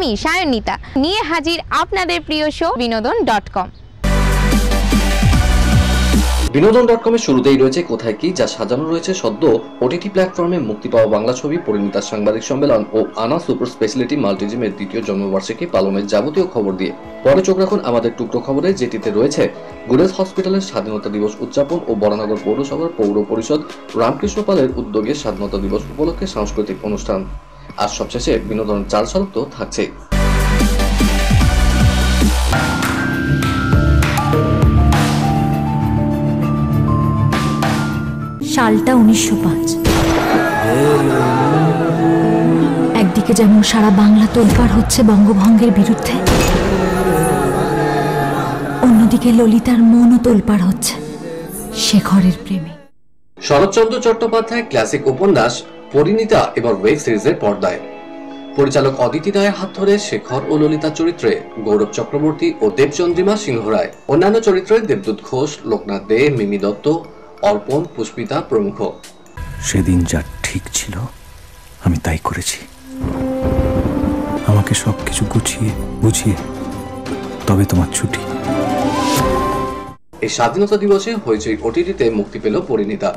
আমি সায়নিতা নিয়ে হাজির আপনাদের প্রিয় শো বিনোদন.com। বিনোদন.com-এর শুরুতেই রয়েছে কোথায় কি, যা সাজানো রয়েছে সদ্য ওটিটি প্ল্যাটফর্মে মুক্তি পাওয়া বাংলা ছবি পরিণীতার সাংবাদিক সম্মেলন ও আনা সুপার স্পেশালিটি মাল্টিজিমের দ্বিতীয় জন্মবার্ষিকী পালনের যাবতীয় খবর দিয়ে। পরে চোখ রাখুন আমাদের টুকরো খবরে, যেটিতে রয়েছে গুরেজ হসপিটালের স্বাধীনতা দিবস উদযাপন ও বরানগর পৌরসভার পৌর পরিষদ রামকৃষ্ণ পালের উদ্যোগে স্বাধীনতা দিবস উপলক্ষে সাংস্কৃতিক অনুষ্ঠান। আর সবশেষে বিনোদনের চাল ঝলক তো থাকছে। সালটা 1905। একদিকে যেমন সারা বাংলা তোলপাড় হচ্ছে বঙ্গভঙ্গের বিরুদ্ধে, অন্যদিকে ললিতার মনও তোলপাড় হচ্ছে শেখরের প্রেমে। শরৎচন্দ্র চট্টোপাধ্যায়ের ক্লাসিক উপন্যাস পরিণীতা এবার ওয়েব সিরিজের পর্দায়। পরিচালক অদিতি রায়ের হাত ধরে শেখর ও ললিতা চরিত্রে গৌরব চক্রবর্তী ও দেবচন্দ্রিমা সিংহ রায়, অন্যান্য চরিত্রে দেবদূত ঘোষ, লোকনাথ দে, মিমি দত্ত, অর্পণ, পুষ্পিতা প্রমুখ। সেদিন যা ঠিক ছিল আমি তাই করেছি। আমাকে সবকিছু গুছিয়ে বুঝিয়ে তবে তোমার ছুটি। এই স্বাধীনতা দিবসে হইচই ওটিটিতে মুক্তি পেল পরিণীতা।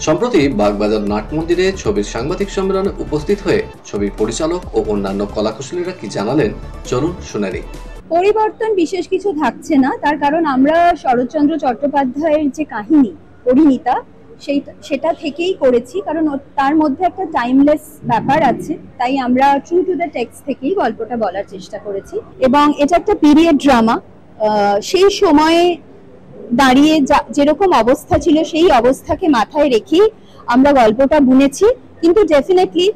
সম্প্রতি বাগবাজার নাট মন্দিরে ছবির সাংবাদিক সম্মেলনে উপস্থিত হয়ে ছবির পরিচালক ও অন্যান্য কলাকুশলীরা কি জানালেন, চলুন শুনে নিই। পরিবর্তন বিশেষ কিছু থাকছে না, তার কারণ আমরা শরৎচন্দ্র চট্টোপাধ্যায়ের যে কাহিনী পরিণীতা সেটা থেকেই করেছি, কারণ তার মধ্যে একটা টাইমলেস ব্যাপার আছে, তাই আমরা ট্রু টু দ্য টেক্সট থেকেই গল্পটা বলার চেষ্টা করেছি। এবং এটা একটা পিরিয়ড ড্রামা, সেই সময়ে দাঁড়িয়ে যেরকম অবস্থা ছিল সেই অবস্থাকে মাথায় রেখেই আমরা গল্পটা বুনেছি। কিন্তু ডেফিনেটলি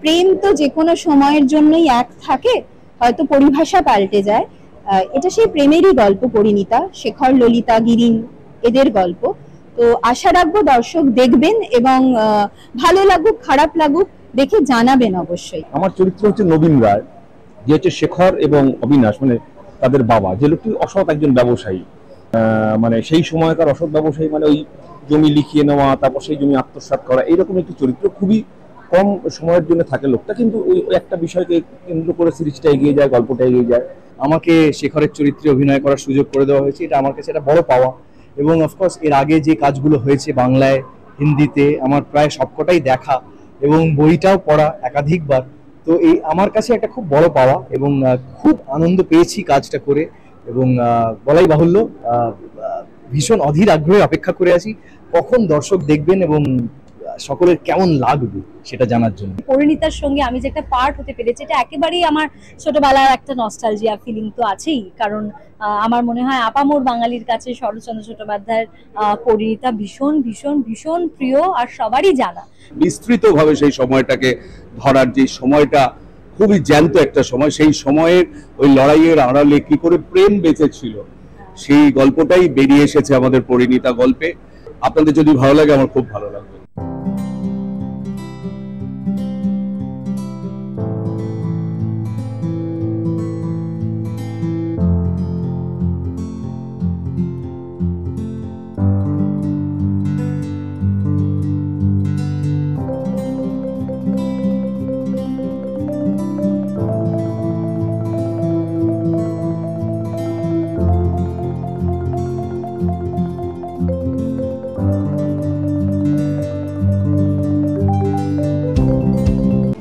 প্রেম তো যে কোনো সময়ের জন্যই এক থাকে, হয়তো পরিভাষা পাল্টে যায়। এটা সেই প্রেমেরই গল্প পরিণীতা, শেখর, ললিতা, গিরিন এদের গল্প। তো আশা রাখবো দর্শক দেখবেন এবং ভালো লাগুক খারাপ লাগুক দেখে জানাবেন অবশ্যই। আমার চরিত্র হচ্ছে নবীন রায়, যে হচ্ছে শেখর এবং অবিনাশ, মানে তাদের বাবা, যে লোকটি অসৎ একজন ব্যবসায়ী। মানে সেই সময়কার অসৎ ব্যবসায়ী, মানে ওই জমি লিখিয়ে নেওয়া, তারপর সেই জমি আত্মসাৎ করা, এইরকম একটি চরিত্র। খুবই কম সময়ের জন্য থাকে লোকটা, কিন্তু ওই একটা বিষয়কে কেন্দ্র করে সিরিজটা এগিয়ে যায়, গল্পটা এগিয়ে যায়। আমাকে শেখরের চরিত্রে অভিনয় করার সুযোগ করে দেওয়া হয়েছে, এটা আমার কাছে একটা বড় পাওয়া। এবং অফকোর্স এর আগে যে কাজগুলো হয়েছে বাংলায়, হিন্দিতে, আমার প্রায় সবকটাই দেখা এবং বইটাও পড়া একাধিকবার। তো এই আমার কাছে একটা খুব বড় পাওয়া এবং খুব আনন্দ পেয়েছি কাজটা করে। এবং বলাই বাহুল্য, ভীষণ অধীর আগ্রহে অপেক্ষা করে আছি কখন দর্শক দেখবেন এবং সকলের কেমন লাগবে সেটা জানার জন্য। পরিণীতার সঙ্গে আমি যে একটা পার্ট হতে পেরেছি, এটা একেবারেই আমার ছোটবেলার একটা নস্টালজিয়া ফিলিং তো আছেই। কারণ আমার মনে হয় আপামর বাঙালির কাছে শরৎচন্দ্র চট্টোপাধ্যায়ের পরিণীতা ভীষণ ভীষণ ভীষণ প্রিয় আর সবারই জানা। বিস্তৃতভাবে সেই সময়টাকে ধরার, যে সময়টা খুবই জ্যান্ত একটা সময়, সেই সময়ের ওই লড়াইয়ের আড়ালে কি করে প্রেম বেঁচে ছিল, সেই গল্পটাই বেরিয়ে এসেছে আমাদের পরিণীতা গল্পে। আপনাদের যদি ভালো লাগে আমার খুব ভালো লাগবে।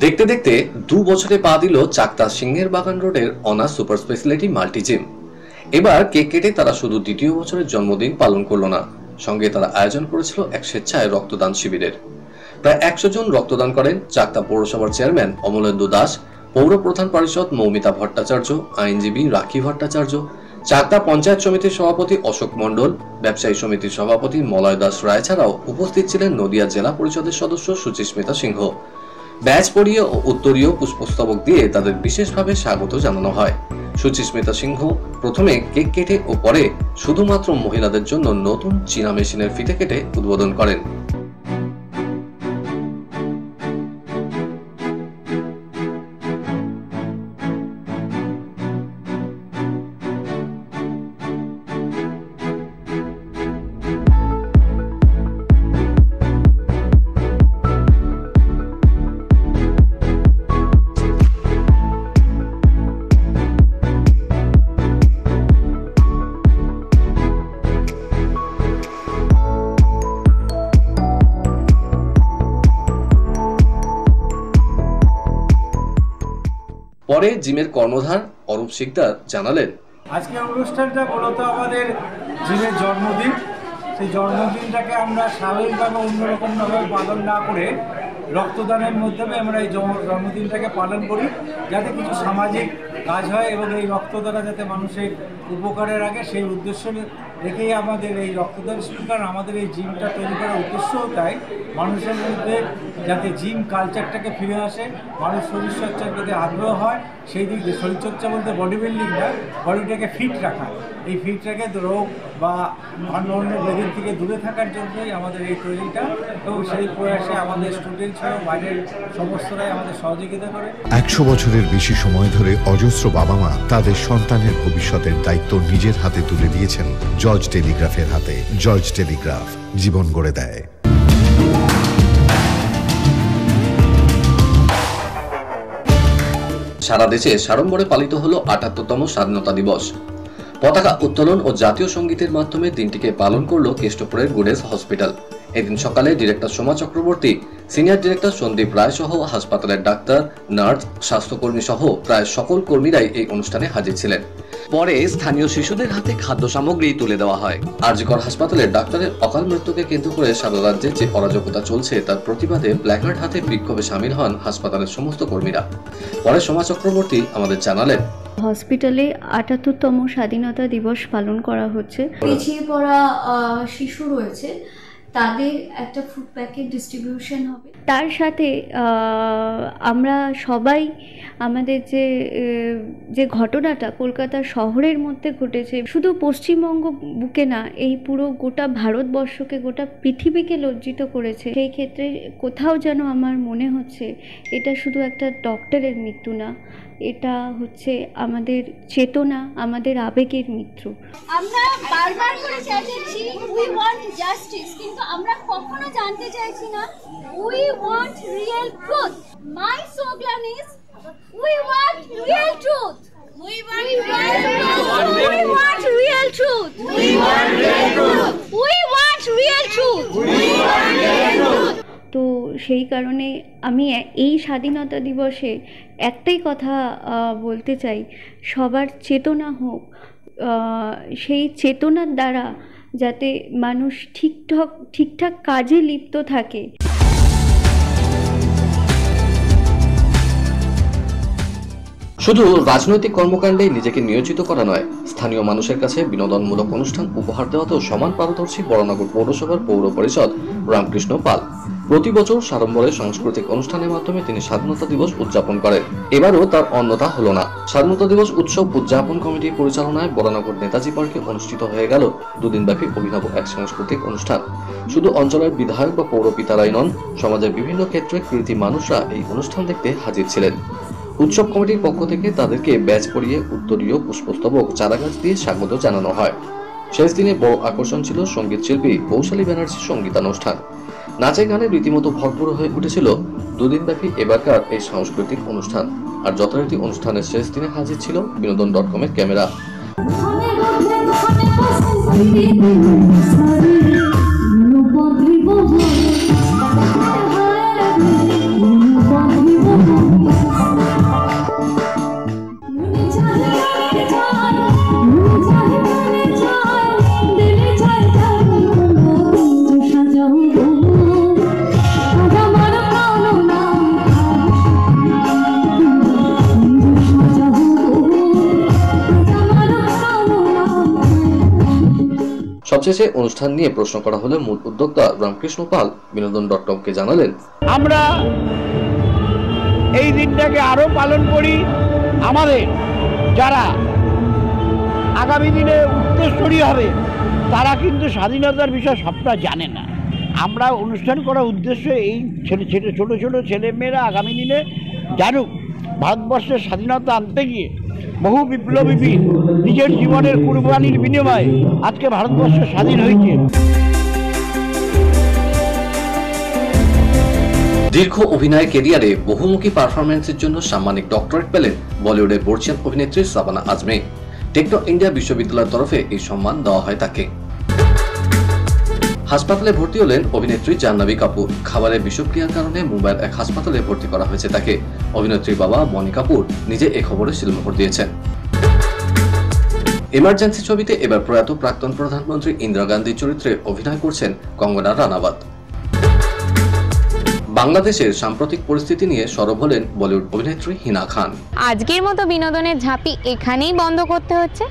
দেখতে দেখতে 2 বছরে পা দিল চাকদা সিংহের বাগান রোডের অনা সুপার স্পেশালিটি মাল্টিজিম। এবার কেক কেটে তারা শুধু দ্বিতীয় বছরের জন্মদিন পালন করলো না, সঙ্গে তারা আয়োজন করেছিল এক স্বেচ্ছায় রক্তদান শিবিরের। প্রায় 100 জন রক্তদান করেন চাকদা পৌরসভার চেয়ারম্যান অমলেন্দু দাস, পৌর প্রধান পরিষদ মৌমিতা ভট্টাচার্য, আইনজীবী রাখি ভট্টাচার্য, চাকদা পঞ্চায়েত সমিতির সভাপতি অশোক মণ্ডল, ব্যবসায়ী সমিতির সভাপতি মলয় দাস রায় ছাড়াও উপস্থিত ছিলেন নদিয়া জেলা পরিষদের সদস্য সুচিস্মিতা সিংহ। ব্যাচ পরিয়ে ও উত্তরীয় পুষ্পস্তবক দিয়ে তাদের বিশেষভাবে স্বাগত জানানো হয়। সুচিস্মিতা সিংহ প্রথমে কেক কেটে ও পরে শুধুমাত্র মহিলাদের জন্য নতুন চীনা মেশিনের ফিতে কেটে উদ্বোধন করেন। পরে জিমের কর্ণধার অরূপ শিকদার জানালেন, আজকে অনুষ্ঠানটা মূলত আমাদের জিমের জন্মদিন। সেই জন্মদিনটাকে আমরা স্বাভাবিকভাবে অন্যরকমভাবে পালন না করে রক্তদানের মাধ্যমে আমরা এই জন্মদিনটাকে পালন করি, যাতে কিছু সামাজিক কাজ হয় এবং এই রক্তদান যাতে মানুষের উপকারের আগে, সেই উদ্দেশ্য রেখেই আমাদের এই রক্তদান শিবির, আমাদের এই জিমটা তৈরি করার উদ্দেশ্যও তাই মানুষের মধ্যে যাতে জিম কালচারটাকে ফিরে আসে, মানুষ শরীরচর্চার প্রতি আগ্রহ হয়। সেই দিক দিয়ে শরীরচর্চা বলতে বডি বিল্ডিং না, বডিটাকে ফিট রাখা, এই ফিট রেখে রোগ বা অন্য ব্যাধির থেকে দূরে থাকার জন্যই আমাদের এই তৈরিটা, এবং সেই প্রয়াসে আমাদের স্টুডেন্ট ছাড়াও বাইরের সমস্তরাই আমাদের সহযোগিতা করে। 100 বছরের বেশি সময় ধরে অজস্র বাবা মা তাদের সন্তানের ভবিষ্যতের দায়িত্ব নিজের হাতে তুলে দিয়েছেন জর্জ টেলিগ্রাফের হাতে। জর্জ টেলিগ্রাফ জীবন গড়ে দেয়। সারা দেশে সাড়ম্বরে পালিত হলো ৭৮তম স্বাধীনতা দিবস। পতাকা উত্তোলন ও জাতীয় সঙ্গীতের মাধ্যমে দিনটিকে পালন করলো কেষ্টপুরের গুডেস হসপিটাল। এদিন সকালে director Soma Chakraborty, senior director Sandip Roy সহ হাসপাতালের ডাক্তার, নার্স, স্বাস্থ্যকর্মী সহ প্রায় সকল কর্মীরাই এই অনুষ্ঠানে হাজির ছিলেন। পরে স্থানীয় শিশুদের হাতে খাদ্য সামগ্রী তুলে দেওয়া হয়। আরজিকর হাসপাতালের ডাক্তারের অকাল মৃত্যুকে কেন্দ্র করে সারা রাজ্যে যে অরাজকতা চলছে তার প্রতিবাদে প্ল্যাকার্ড হাতে বিক্ষোভে সামিল হন হাসপাতালের সমস্ত কর্মীরা। পরে সোমা চক্রবর্তী আমাদের জানালেন, হসপিটালে ৭৮তম স্বাধীনতা দিবস পালন করা হচ্ছে। পিছিয়ে পড়া শিশু রয়েছে, তাদের একটা ফুড প্যাকেট ডিস্ট্রিবিউশন হবে। তার সাথে আমরা সবাই আমাদের যে ঘটনাটা কলকাতা শহরের মধ্যে ঘটেছে, শুধু পশ্চিমবঙ্গ বুকে না, এই পুরো গোটা ভারতবর্ষকে, গোটা পৃথিবীকে লজ্জিত করেছে। সেই ক্ষেত্রে কোথাও যেন আমার মনে হচ্ছে এটা শুধু একটা ডক্টরের মৃত্যু না, এটা হচ্ছে আমাদের চেতনা, আমাদের আবেগের মৃত্যু। আমরা বারবার করে চাইছি উই ওয়ান্ট জাস্টিস, কিন্তু আমরা কখনো জানতে চাইছি না we want real truth. My slogan is we want real truth. We want real truth. We want real truth. We want real truth. We want real truth. তো সেই কারণে আমি এই স্বাধীনতা দিবসে একটাই কথা বলতে চাই, সবার চেতনা হোক, সেই চেতনার দ্বারা যাতে মানুষ ঠিকঠাক কাজে লিপ্ত থাকে। শুধু রাজনৈতিক কর্মকাণ্ডে নিজেকে নিয়োজিত করা নয়, স্থানীয় মানুষের কাছে বিনোদনমূলক অনুষ্ঠান উপহার দেওয়াতেও সমান পারদর্শী বরানগর পৌরসভার পৌর পরিষদ রামকৃষ্ণ পাল। প্রতি বছর সাড়ম্বরে সাংস্কৃতিক অনুষ্ঠানের মাধ্যমে তিনি স্বাধীনতা দিবস উদযাপন করেন। এবারও তার অন্যথা হলো না। স্বাধীনতা দিবস উৎসব উদযাপন কমিটির পরিচালনায় বরানগর নেতাজি পার্কে অনুষ্ঠিত হয়ে গেল দুদিনব্যাপী অভিনব এক সাংস্কৃতিক অনুষ্ঠান। শুধু অঞ্চলের বিধায়ক বা পৌরপিতারাই নন, সমাজের বিভিন্ন ক্ষেত্রে কৃতি মানুষরা এই অনুষ্ঠান দেখতে হাজির ছিলেন। উৎসব কমিটির পক্ষ থেকে তাদেরকে ব্যাজ পরিয়ে উত্তরীয়, পুষ্পস্তবক, চারাগাছ দিয়ে স্বাগত জানানো হয়। শেষ দিনে বড় আকর্ষণ ছিল সঙ্গীত শিল্পী কৌশালী ব্যানার্জির সঙ্গীতানুষ্ঠান। নাচে গানে রীতিমতো ভরপুর হয়ে উঠেছিল দুদিনব্যাপী এবারকার এই সাংস্কৃতিক অনুষ্ঠান। আর যথারীতি অনুষ্ঠানের শেষ দিনে হাজির ছিল বিনোদন.com-এর ক্যামেরা। সবশেষে অনুষ্ঠান নিয়ে প্রশ্ন করা হলে মূল উদ্যোক্তা রামকৃষ্ণ পাল বিনোদন.com-কে জানালেন, আমরা এই দিনটাকে আরো পালন করি। আমাদের যারা আগামী দিনে উত্তরসূরি হবে তারা কিন্তু স্বাধীনতার বিষয় সবটা জানে না। আমরা অনুষ্ঠান করার উদ্দেশ্য এই ছোট ছোট ছেলেমেয়েরা আগামী দিনে জানুক ভারতবর্ষের স্বাধীনতা আনতে গিয়ে বহু বিপ্লবী নিজের জীবনের কুরবানির বিনিময়ে আজকে ভারতবর্ষ স্বাধীন হয়েছে। দীর্ঘ অভিনয় ক্যারিয়ারে বহুমুখী পারফরমেন্সের জন্য সাম্মানিক ডক্টরেট পেলেন বলিউডের বর্ষিয়ান অভিনেত্রী শাবানা আজমি। টেকনো ইন্ডিয়া বিশ্ববিদ্যালয়ের তরফে এই সম্মান দেওয়া হয় তাকে। হাসপাতালে ভর্তি হলেন অভিনেত্রী জাহ্নবী কাপুর। খাবারের বিষক্রিয়ার কারণে মুম্বাইয়ের এক হাসপাতালে ভর্তি করা হয়েছে তাকে। অভিনেত্রীর বাবা বনি কাপুর নিজে এ খবরে সিলমোহর দিয়েছেন। ইমার্জেন্সি ছবিতে এবার প্রয়াত প্রাক্তন প্রধানমন্ত্রী ইন্দিরা গান্ধীর চরিত্রে অভিনয় করছেন কঙ্গনা রানাওয়াত। বাংলাদেশের সাম্প্রতিক পরিস্থিতি নিয়ে সরব হলেন বলিউড অভিনেত্রী হিনা খান। আজকের মতো বিনোদনের ঝাঁপি এখানেই বন্ধ করতে হচ্ছে।